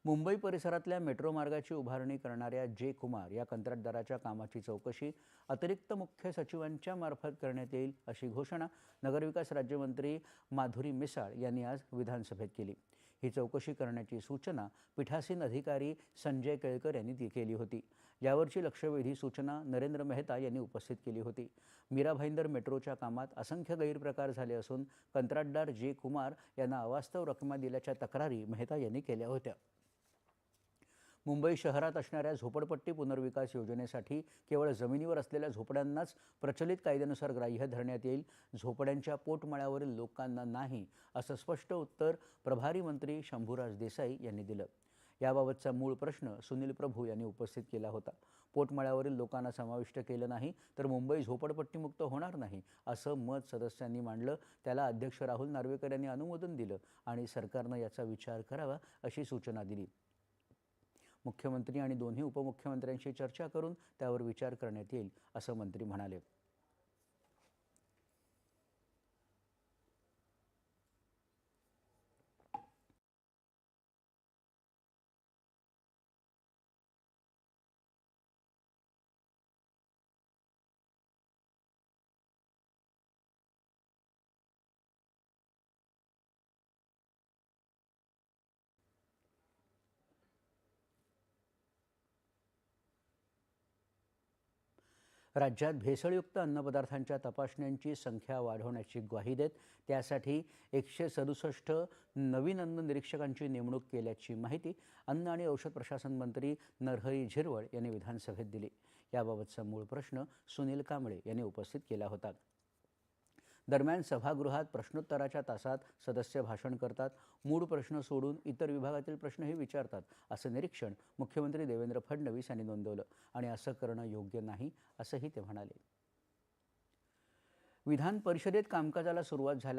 मुंबई परिसरातल्या मेट्रो मार्गाची उभारणी करणाऱ्या जे. कुमार या कंत्राटदाराच्या कामाची चौकशी अतिरिक्त मुख्य सचिवांच्या मार्फत करण्यात येईल अशी घोषणा नगरविकास राज्यमंत्री माधुरी मिसाळ यांनी आज विधानसभेत केली। ही चौकशी करण्याची सूचना पीठासीन अधिकारी संजय केळकर यांनी केली होती। यावरची लक्षवेधी सूचना नरेंद्र मेहता यांनी उपस्थित केली होती। मीरा भाईंदर मेट्रोच्या कामात असंख्य गैरप्रकार झाले असून कंत्राटदार जे. कुमार यांना अवास्तव रकमा दिल्याच्या तक्रारी मेहता यांनी केल्या होत्या। मुंबई शहरात असणाऱ्या झोपडपट्टी पुनर्विकास योजनेसाठी केवळ जमिनीवर असलेल्या झोपड्यांनाच प्रचलित कायद्यानुसार ग्राह्य धरण्यात येईल, झोपड्यांच्या पोटमाळ्यावरील लोकांना नाही, असं स्पष्ट उत्तर प्रभारी मंत्री शंभूराज देसाई यांनी दिलं। याबाबतचा मूळ प्रश्न सुनील प्रभू यांनी उपस्थित केला होता। पोटमाळ्यावरील लोकांना समाविष्ट केलं नाही तर मुंबई झोपडपट्टीमुक्त होणार नाही, असं मत सदस्यांनी मांडलं। त्याला अध्यक्ष राहुल नार्वेकर यांनी अनुमोदन दिलं आणि सरकारनं याचा विचार करावा अशी सूचना दिली। मुख्यमंत्री आणि दोन्ही उपमुख्यमंत्र्यांशी चर्चा करून त्यावर विचार करण्यात येईल, असं मंत्री म्हणाले। राज्यात भेसळयुक्त अन्नपदार्थांच्या तपासण्यांची संख्या वाढवण्याची ग्वाही देत त्यासाठी 167 नवीन अन्न निरीक्षकांची नेमणूक केल्याची माहिती अन्न आणि औषध प्रशासन मंत्री नरहरी झिरवळ यांनी विधानसभेत दिली। याबाबतचा मूळ प्रश्न सुनील कांबळे यांनी उपस्थित केला होता। दरम्यान सभागृहात प्रश्नोत्तराच्या तासात सदस्य भाषण करतात, मूळ प्रश्न सोडून इतर विभागातील प्रश्नही विचारतात, असं निरीक्षण मुख्यमंत्री देवेंद्र फडणवीस यांनी नोंदवलं आणि असं करणं योग्य नाही, असंही ते म्हणाले। विधान परिषदेत कामकाजाला सुरुवात झाल्या